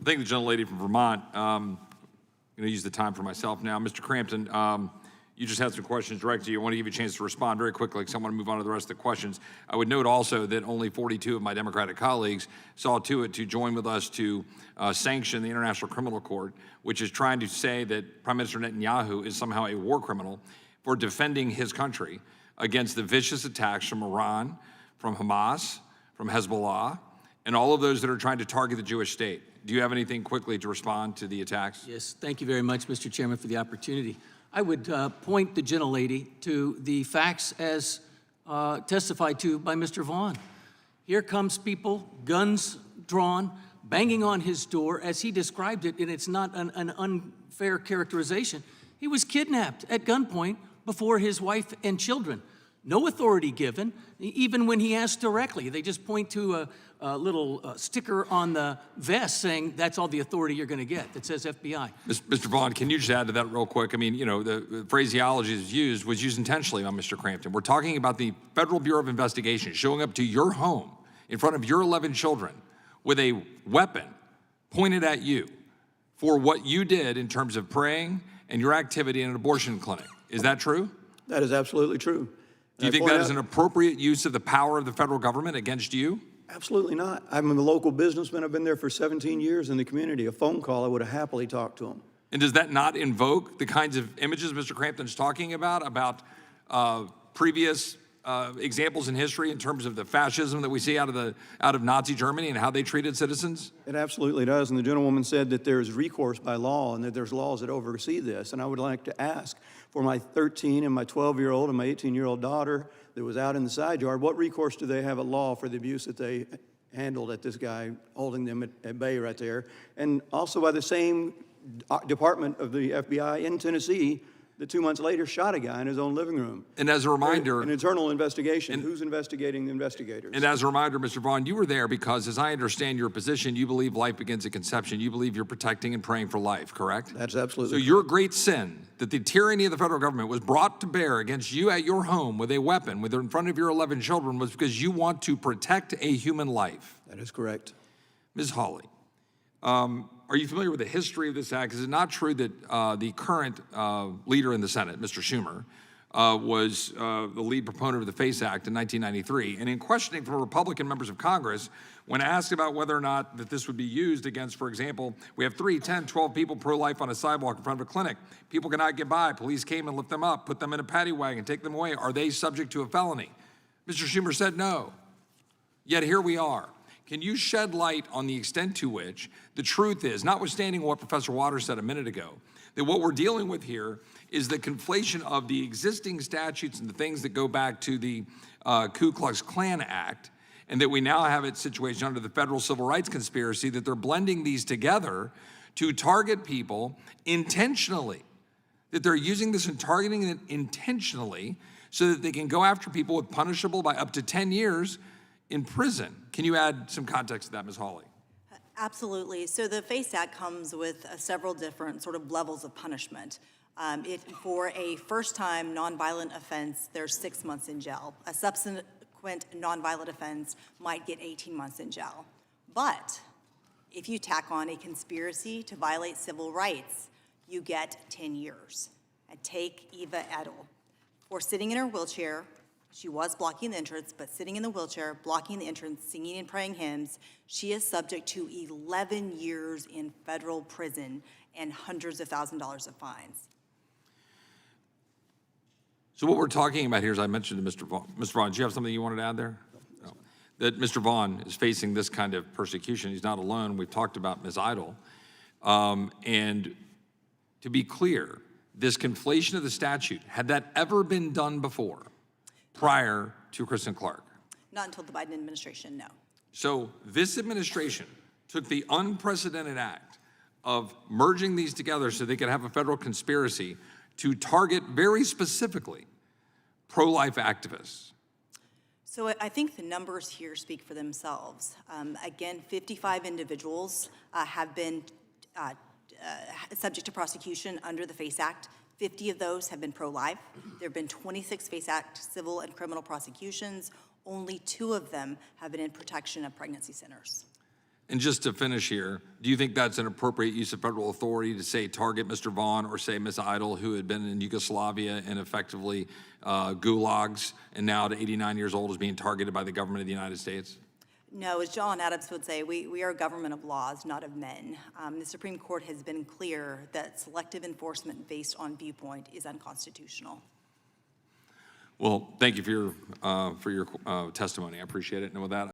Thank the gentlelady from Vermont. I'm going to use the time for myself now. Mr. Crampton, you just had some questions directed to you. I want to give you a chance to respond very quickly because I want to move on to the rest of the questions. I would note also that only 42 of my Democratic colleagues saw to it to join with us to sanction the International Criminal Court, which is trying to say that Prime Minister Netanyahu is somehow a war criminal for defending his country against the vicious attacks from Iran, from Hamas, from Hezbollah, and all of those that are trying to target the Jewish state. Do you have anything quickly to respond to the attacks? Yes, thank you very much, Mr. Chairman, for the opportunity. I would point the gentlelady to the facts as testified to by Mr. Vaughn. Here comes people, guns drawn, banging on his door as he described it, and it's not an unfair characterization. He was kidnapped at gunpoint before his wife and children. No authority given, even when he asked directly. They just point to a little sticker on the vest saying that's all the authority you're going to get that says FBI. Mr. Vaughn, can you just add to that real quick? I mean, you know, the phraseology was used intentionally on Mr. Crampton. We're talking about the Federal Bureau of Investigation showing up to your home in front of your 11 children with a weapon pointed at you for what you did in terms of praying and your activity in an abortion clinic. Is that true? That is absolutely true. Do you think that is an appropriate use of the power of the federal government against you? Absolutely not. I'm a local businessman. I've been there for 17 years in the community. A phone call, I would have happily talked to him. And does that not invoke the kinds of images Mr. Crampton's talking about previous examples in history in terms of the fascism that we see out of Nazi Germany and how they treated citizens? It absolutely does. And the gentlewoman said that there's recourse by law and that there's laws that oversee this. And I would like to ask for my 13 and my 12-year-old and my 18-year-old daughter that was out in the side yard, what recourse do they have at law for the abuse that they handled at this guy holding them at bay right there? And also by the same department of the FBI in Tennessee that 2 months later shot a guy in his own living room. And as a reminder— an internal investigation. Who's investigating the investigators? And as a reminder, Mr. Vaughn, you were there because, as I understand your position, you believe life begins at conception. You believe you're protecting and praying for life, correct? That's absolutely So correct. your great sin, that the tyranny of the federal government was brought to bear against you at your home with a weapon in front of your 11 children, was because you want to protect a human life. That is correct. Ms. Hawley, are you familiar with the history of this act? Is it not true that the current leader in the Senate, Mr. Schumer, was the lead proponent of the FACE Act in 1993? And in questioning from Republican members of Congress, when asked about whether or not that this would be used against, for example, we have 3, 10, 12 people pro-life on a sidewalk in front of a clinic. People cannot get by. Police came and lift them up, put them in a paddy wagon, take them away. Are they subject to a felony? Mr. Schumer said no. Yet here we are. Can you shed light on the extent to which the truth is, notwithstanding what Professor Waters said a minute ago, that what we're dealing with here is the conflation of the existing statutes and the things that go back to the Ku Klux Klan Act, and that we now have a situation under the federal civil rights conspiracy that they're blending these together to target people intentionally, that they're using this and targeting it intentionally so that they can go after people with punishable by up to 10 years in prison. Can you add some context to that, Ms. Hawley? Absolutely. So the FACE Act comes with several different sort of levels of punishment. For a first-time nonviolent offense, there's 6 months in jail. A subsequent nonviolent offense might get 18 months in jail. But if you tack on a conspiracy to violate civil rights, you get 10 years. And take Eva Edel. For sitting in her wheelchair, she was blocking the entrance, but sitting in the wheelchair, blocking the entrance, singing and praying hymns, she is subject to 11 years in federal prison and hundreds of thousands of dollars of fines. So what we're talking about here, as I mentioned to Mr. Vaughn, Mr. Vaughn, do you have something you wanted to add there? No. That Mr. Vaughn is facing this kind of persecution. He's not alone. We've talked about Ms. Idle. And to be clear, this conflation of the statute, had that ever been done before? Prior to Kristen Clark? Not until the Biden administration, no. So this administration took the unprecedented act of merging these together so they could have a federal conspiracy to target very specifically pro-life activists. So I think the numbers here speak for themselves. Again, 55 individuals have been subject to prosecution under the FACE Act. 50 of those have been pro-life. There have been 26 FACE Act civil and criminal prosecutions. Only 2 of them have been in protection of pregnancy centers. And just to finish here, do you think that's an appropriate use of federal authority to say target Mr. Vaughn or say Ms. Idle, who had been in Yugoslavia and effectively gulags, and now at 89 years old is being targeted by the government of the United States? No, as John Adams would say, we are a government of laws, not of men. The Supreme Court has been clear that selective enforcement based on viewpoint is unconstitutional. Well, thank you for your testimony. I appreciate it. And with that,